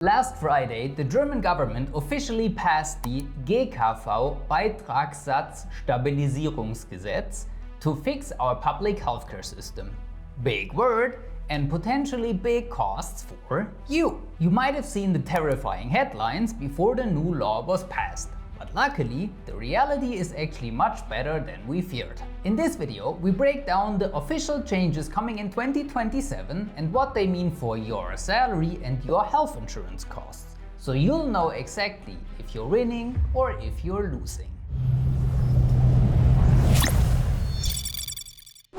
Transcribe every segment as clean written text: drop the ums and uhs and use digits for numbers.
Last Friday, the German government officially passed the GKV-Beitragssatzstabilisierungsgesetz to fix our public healthcare system. Big word and potentially big costs for you. You might have seen the terrifying headlines before the new law was passed. But luckily, the reality is actually much better than we feared. In this video, we break down the official changes coming in 2027 and what they mean for your salary and your health insurance costs. So you'll know exactly if you're winning or if you're losing.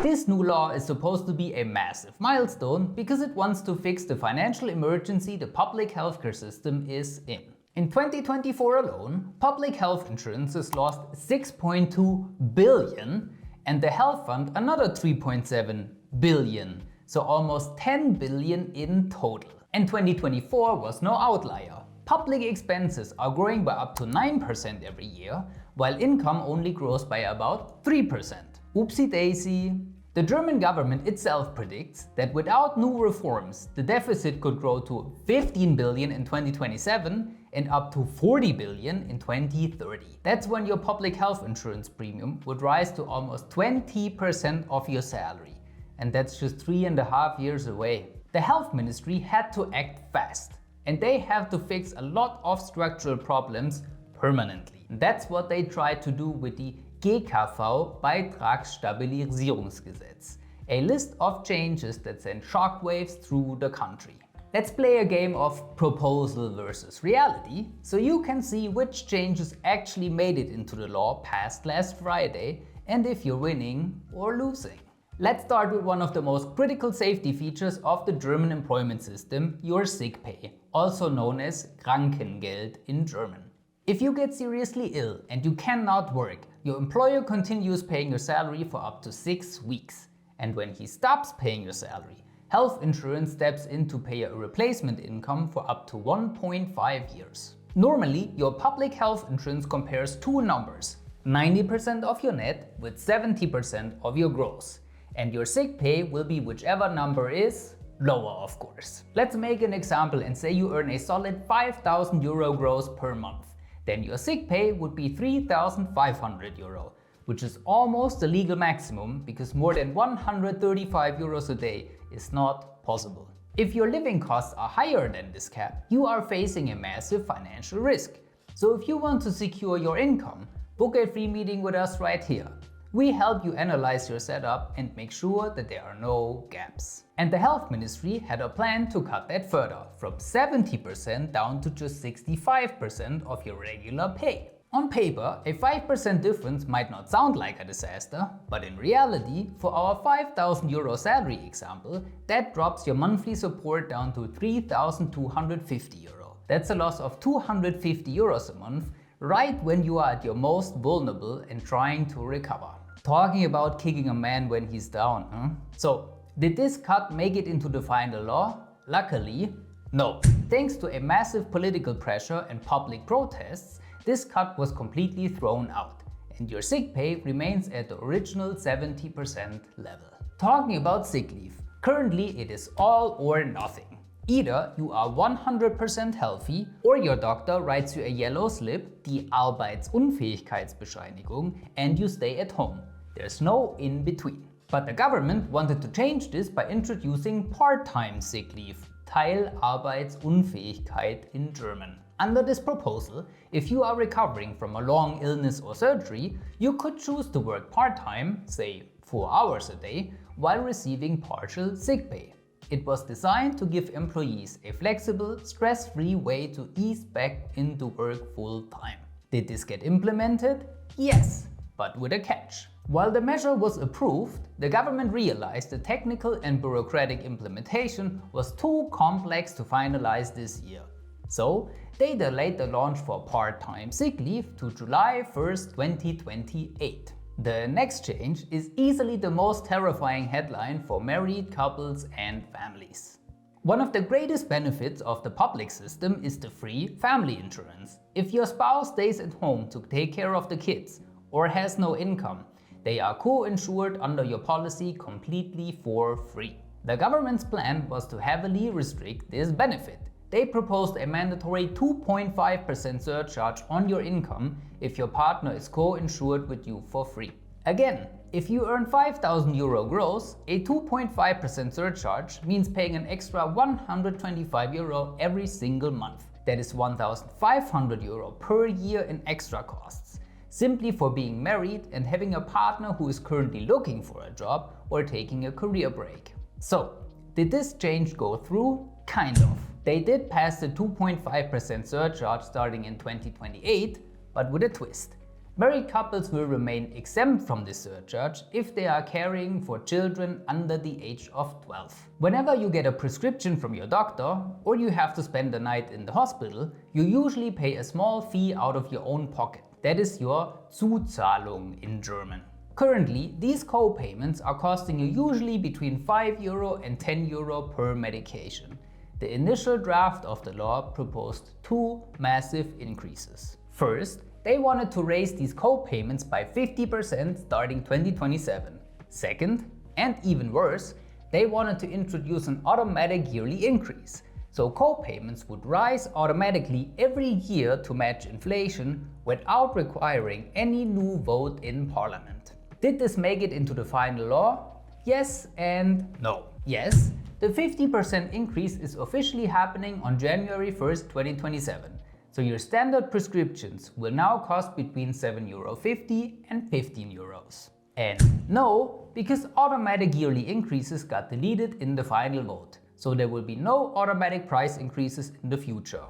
This new law is supposed to be a massive milestone because it wants to fix the financial emergency the public healthcare system is in. In 2024 alone, public health insurances lost 6.2 billion and the health fund another 3.7 billion, so almost 10 billion in total. And 2024 was no outlier. Public expenses are growing by up to 9% every year, while income only grows by about 3%. Oopsie daisy. The German government itself predicts that without new reforms, the deficit could grow to 15 billion in 2027 and up to 40 billion in 2030. That's when your public health insurance premium would rise to almost 20% of your salary. And that's just 3.5 years away. The health ministry had to act fast, and they have to fix a lot of structural problems permanently. And that's what they tried to do with the GKV-Beitragssatzstabilisierungsgesetz, a list of changes that send shockwaves through the country. Let's play a game of proposal versus reality, so you can see which changes actually made it into the law passed last Friday and if you're winning or losing. Let's start with one of the most critical safety features of the German employment system, your sick pay, also known as Krankengeld in German. If you get seriously ill and you cannot work, your employer continues paying your salary for up to 6 weeks. And when he stops paying your salary, health insurance steps in to pay a replacement income for up to 1.5 years. Normally, your public health insurance compares two numbers, 90% of your net with 70% of your gross. And your sick pay will be whichever number is lower, of course. Let's make an example and say you earn a solid 5,000 euro gross per month. Then your sick pay would be 3,500 euro, which is almost the legal maximum because more than 135 euros a day is not possible. If your living costs are higher than this cap, you are facing a massive financial risk. So if you want to secure your income, book a free meeting with us right here. We help you analyze your setup and make sure that there are no gaps. And the health ministry had a plan to cut that further, from 70% down to just 65% of your regular pay. On paper, a 5% difference might not sound like a disaster, but in reality, for our 5,000 euro salary example, that drops your monthly support down to 3,250 euro. That's a loss of 250 euros a month, right when you are at your most vulnerable and trying to recover. Talking about kicking a man when he's down, huh? So, did this cut make it into the final law? Luckily, no. Thanks to a massive political pressure and public protests, this cut was completely thrown out, and your sick pay remains at the original 70% level. Talking about sick leave, currently it is all or nothing. Either you are 100% healthy or your doctor writes you a yellow slip, die Arbeitsunfähigkeitsbescheinigung, and you stay at home. There's no in between. But the government wanted to change this by introducing part-time sick leave, Teilarbeitsunfähigkeit in German. Under this proposal, if you are recovering from a long illness or surgery, you could choose to work part-time, say 4 hours a day, while receiving partial sick pay. It was designed to give employees a flexible, stress-free way to ease back into work full-time. Did this get implemented? Yes, but with a catch. While the measure was approved, the government realized the technical and bureaucratic implementation was too complex to finalize this year. So, they delayed the launch for part-time sick leave to July 1st, 2028. The next change is easily the most terrifying headline for married couples and families. One of the greatest benefits of the public system is the free family insurance. If your spouse stays at home to take care of the kids or has no income, they are co-insured under your policy completely for free. The government's plan was to heavily restrict this benefit. they proposed a mandatory 2.5% surcharge on your income if your partner is co-insured with you for free. Again, if you earn €5,000 gross, a 2.5% surcharge means paying an extra €125 every single month. That is €1,500 per year in extra costs, simply for being married and having a partner who is currently looking for a job or taking a career break. So, did this change go through? Kind of. They did pass the 2.5% surcharge starting in 2028, but with a twist. Married couples will remain exempt from this surcharge if they are caring for children under the age of 12. Whenever you get a prescription from your doctor or you have to spend the night in the hospital, you usually pay a small fee out of your own pocket. That is your Zuzahlung in German. Currently, these co-payments are costing you usually between €5 and €10 per medication. The initial draft of the law proposed two massive increases. First, they wanted to raise these co-payments by 50% starting 2027. Second, and even worse, they wanted to introduce an automatic yearly increase. So co-payments would rise automatically every year to match inflation without requiring any new vote in Parliament. Did this make it into the final law? Yes and no. Yes, the 50% increase is officially happening on January 1st, 2027. So your standard prescriptions will now cost between €7.50 and €15. And no, because automatic yearly increases got deleted in the final vote. So there will be no automatic price increases in the future.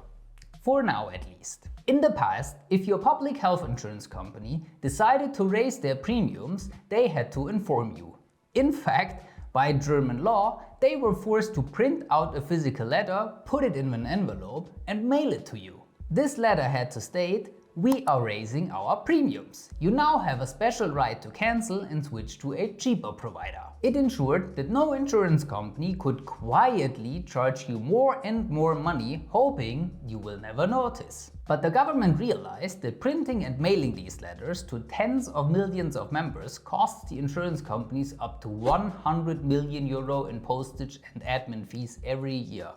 For now at least. In the past, if your public health insurance company decided to raise their premiums, they had to inform you. In fact, by German law, they were forced to print out a physical letter, put it in an envelope and mail it to you. This letter had to state, "We are raising our premiums. You now have a special right to cancel and switch to a cheaper provider." It ensured that no insurance company could quietly charge you more and more money, hoping you will never notice. But the government realized that printing and mailing these letters to tens of millions of members costs the insurance companies up to €100 million in postage and admin fees every year.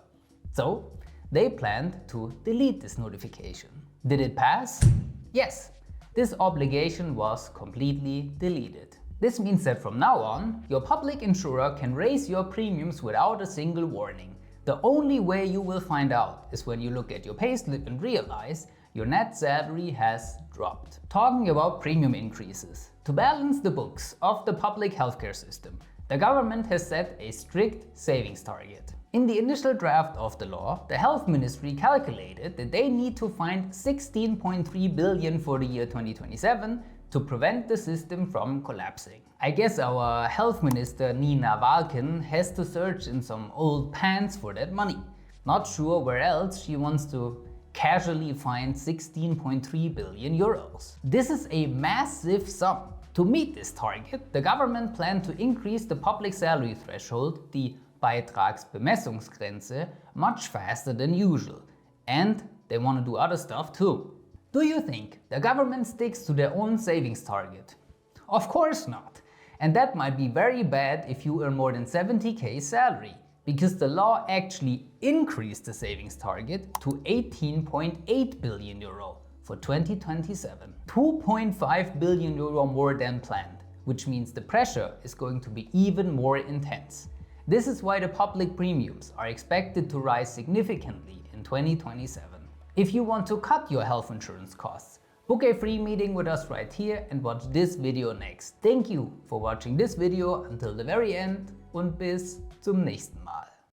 So, they planned to delete this notification. Did it pass? Yes, this obligation was completely deleted. This means that from now on, your public insurer can raise your premiums without a single warning. The only way you will find out is when you look at your payslip and realize your net salary has dropped. Talking about premium increases. To balance the books of the public healthcare system, the government has set a strict savings target. In the initial draft of the law, the Health Ministry calculated that they need to find $16.3 billion for the year 2027 to prevent the system from collapsing. I guess our Health Minister Nina Walken has to search in some old pants for that money. Not sure where else she wants to casually find €16.3 billion. This is a massive sum. To meet this target, the government planned to increase the public salary threshold, the Beitragsbemessungsgrenze, much faster than usual. And they want to do other stuff too. Do you think the government sticks to their own savings target? Of course not. And that might be very bad if you earn more than 70k salary, because the law actually increased the savings target to €18.8 billion for 2027. €2.5 billion more than planned, which means the pressure is going to be even more intense. This is why the public premiums are expected to rise significantly in 2027. If you want to cut your health insurance costs, book a free meeting with us right here and watch this video next. Thank you for watching this video until the very end und bis zum nächsten Mal.